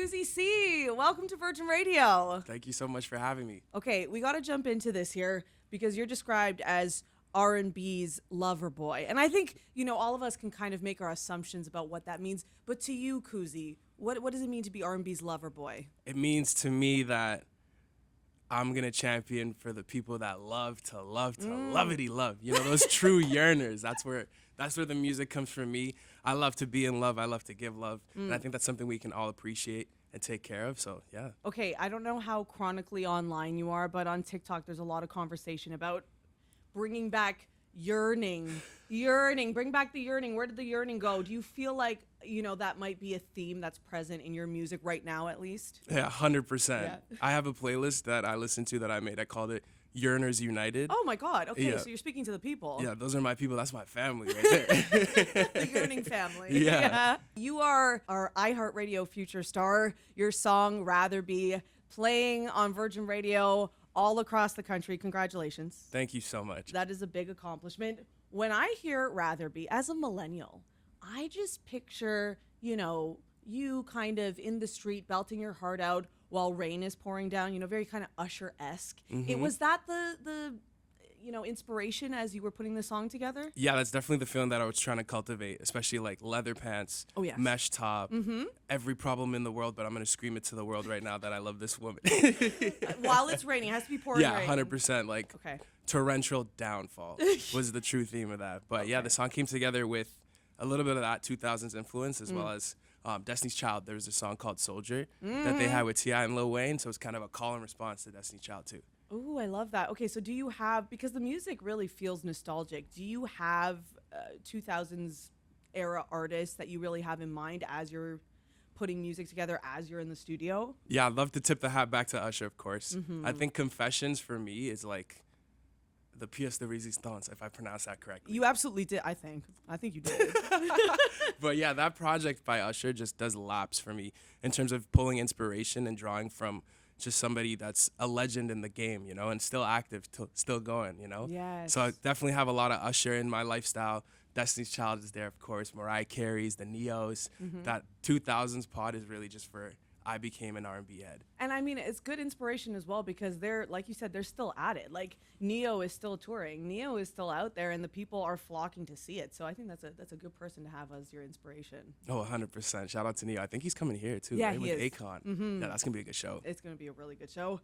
Kuzi Cee. Welcome to Virgin Radio. Thank you so much for having me. Okay, we got to jump into this here because you're described as R&B's lover boy. And I think, all of us can kind of make our assumptions about what that means. But to you, Kuzi, what does it mean to be R&B's lover boy? It means to me that I'm going to champion for the people that love to lovity love. Those true yearners. That's where the music comes from me. I love to be in love. I love to give love. And I think that's something we can all appreciate and take care of. So, yeah. Okay, I don't know how chronically online you are, but on TikTok, there's a lot of conversation about bringing back yearning. Bring back the yearning. Where did the yearning go? Do you feel like, that might be a theme that's present in your music right now, at least? Yeah, 100%. I have a playlist that I listen to that I made. I called it Yearners United. Oh my God. Okay, so you're speaking to the people. Yeah, those are my people. That's my family right there. The yearning family. Yeah. You are our iHeartRadio future star. Your song, Rather Be, playing on Virgin Radio all across the country. Congratulations. Thank you so much. That is a big accomplishment. When I hear Rather Be, as a millennial, I just picture, you kind of in the street belting your heart out while rain is pouring down, very kind of Usher-esque. Mm-hmm. Was that the inspiration as you were putting the song together? Yeah, that's definitely the feeling that I was trying to cultivate, especially like leather pants, mesh top, every problem in the world, but I'm going to scream it to the world right now that I love this woman. While it's raining, it has to be pouring rain. Yeah, 100%. Like torrential downfall was the true theme of that. But yeah, the song came together with a little bit of that 2000s influence as well as Destiny's Child. There was a song called Soldier that they had with T.I. and Lil Wayne, so it's kind of a call and response to Destiny's Child too. Ooh, I love that. Okay, so do you have, because the music really feels nostalgic, do you have 2000s era artists that you really have in mind as you're putting music together, as you're in the studio? Yeah, I'd love to tip the hat back to Usher, of course. I think Confessions for me is like the pièce de résistance, if I pronounce that correctly. You absolutely did, I think. I think you did. But yeah, that project by Usher just does laps for me in terms of pulling inspiration and drawing from just somebody that's a legend in the game, and still active, still going, Yes. So I definitely have a lot of Usher in my lifestyle. Destiny's Child is there, of course. Mariah Carey's, the Neos. That 2000s pod is really just for I became an R&B head. And I mean, it's good inspiration as well because they're, like you said, they're still at it. Like Neo is still touring. Neo is still out there and the people are flocking to see it. So I think that's a good person to have as your inspiration. Oh, 100%. Shout out to Neo. I think he's coming here too, yeah, right? With is. Akon. Yeah, that's going to be a good show. It's going to be a really good show.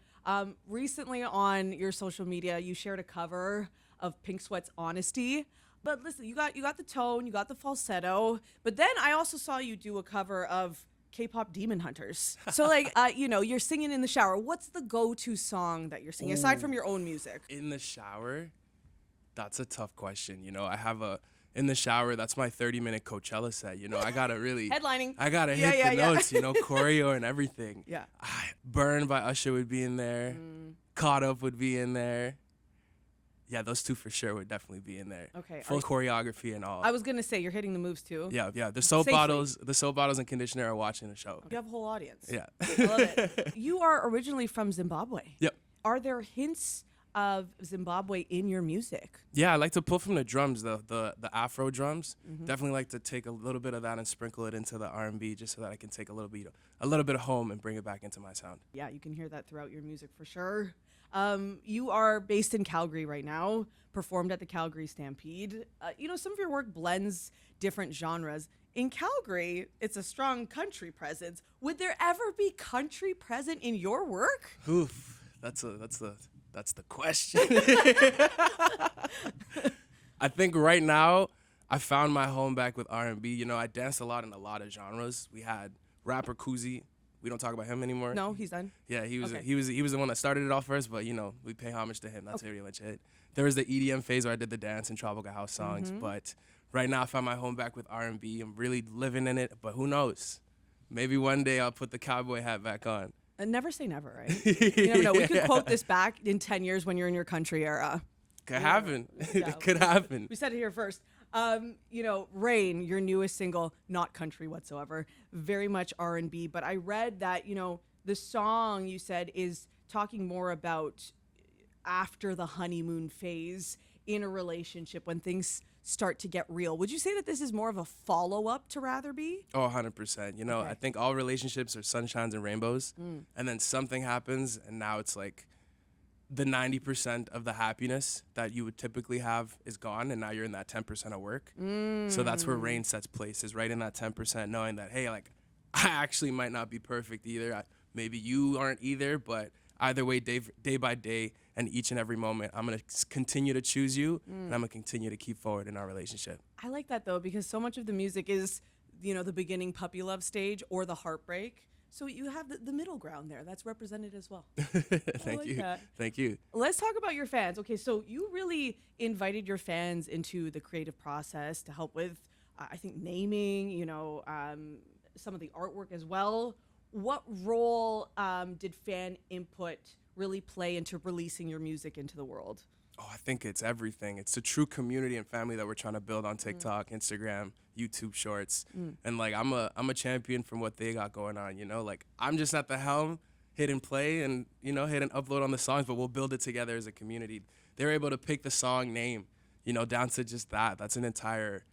Recently on your social media, you shared a cover of Pink Sweat's Honesty. But listen, you got the tone, you got the falsetto. But then I also saw you do a cover of K-pop Demon Hunters. So you're singing in the shower. What's the go-to song that you're singing aside from your own music? In the shower? That's a tough question. I have in the shower, that's my 30-minute Coachella set. I got to really headlining. I got to hit the notes, choreo and everything. Yeah. Burn by Usher would be in there. Caught Up would be in there. Yeah, those two for sure would definitely be in there. Okay. Full choreography and all. I was gonna say you're hitting the moves too. Yeah. The soap bottles and conditioner are watching the show. You have a whole audience. Yeah. I love it. You are originally from Zimbabwe. Yep. Are there hints of Zimbabwe in your music? Yeah, I like to pull from the drums, the Afro drums. Definitely like to take a little bit of that and sprinkle it into the R&B just so that I can take a little bit of home and bring it back into my sound. Yeah, you can hear that throughout your music for sure. You are based in Calgary right now, performed at the Calgary Stampede. Some of your work blends different genres. In Calgary, it's a strong country presence. Would there ever be country present in your work? Oof, that's the question. I think right now I found my home back with R&B. I danced a lot in a lot of genres. We had rapper Kuzi. We don't talk about him anymore. No, he's done. Yeah, he was the one that started it all first, but we pay homage to him. That's pretty much it. There was the EDM phase where I did the dance and tropical house songs, but right now I found my home back with R&B. I'm really living in it, but who knows? Maybe one day I'll put the cowboy hat back on. And never say never, right? You never know. We could quote this back in 10 years when you're in your country era. Could happen. It could happen. We said it here first. Rain, your newest single, not country whatsoever, very much R&B. But I read that, the song you said is talking more about after the honeymoon phase in a relationship when things start to get real. Would you say that this is more of a follow-up to Rather Be? Oh, 100%. You know, Okay. I think all relationships are sunshines and rainbows, and then something happens, and now it's like the 90% of the happiness that you would typically have is gone, and now you're in that 10% of work. So that's where Rain sets place, is right in that 10%, knowing that, hey, like, I actually might not be perfect either. Maybe you aren't either, but either way, day by day and each and every moment, I'm going to continue to choose you, and I'm going to continue to keep forward in our relationship. I like that, though, because so much of the music is, the beginning puppy love stage or the heartbreak. So you have the middle ground there. That's represented as well. Thank like you. that. Thank you. Let's talk about your fans. Okay, so you really invited your fans into the creative process to help with, I think, naming, some of the artwork as well. What role did fan input really play into releasing your music into the world? Oh, I think it's everything. It's a true community and family that we're trying to build on TikTok, Instagram, YouTube Shorts. And like I'm a champion from what they got going on, Like I'm just at the helm, hit and play and, hit and upload on the songs, but we'll build it together as a community. They're able to pick the song name, down to just that. That's an entire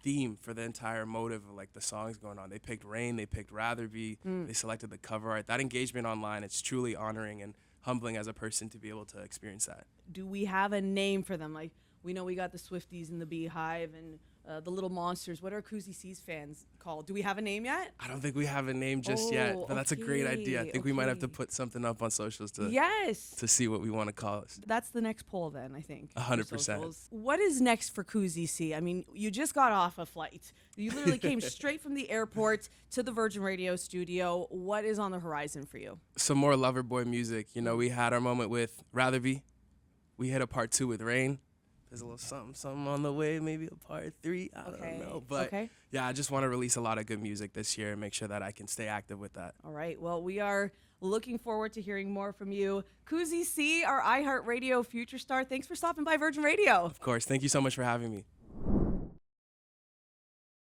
theme for the entire motive of like the songs going on. They picked Rain, they picked Rather Be, they selected the cover art. That engagement online, it's truly honoring and humbling as a person to be able to experience that. Do we have a name for them? Like, we know we got the Swifties and the Beehive and the Little Monsters. What are Kuzi Cee's fans called? Do we have a name yet? I don't think we have a name just yet, but that's a great idea. I think we might have to put something up on socials to see what we want to call it. That's the next poll then, I think. 100%. What is next for Kuzi Cee? I mean, you just got off a flight. You literally came straight from the airport to the Virgin Radio studio. What is on the horizon for you? Some more Lover Boy music. We had our moment with Rather Be. We hit a part 2 with Rain. There's a little something on the way, maybe a part 3. I don't know. But yeah, I just want to release a lot of good music this year and make sure that I can stay active with that. All right. Well, we are looking forward to hearing more from you. Kuzi Cee, our iHeartRadio future star. Thanks for stopping by Virgin Radio. Of course. Thank you so much for having me.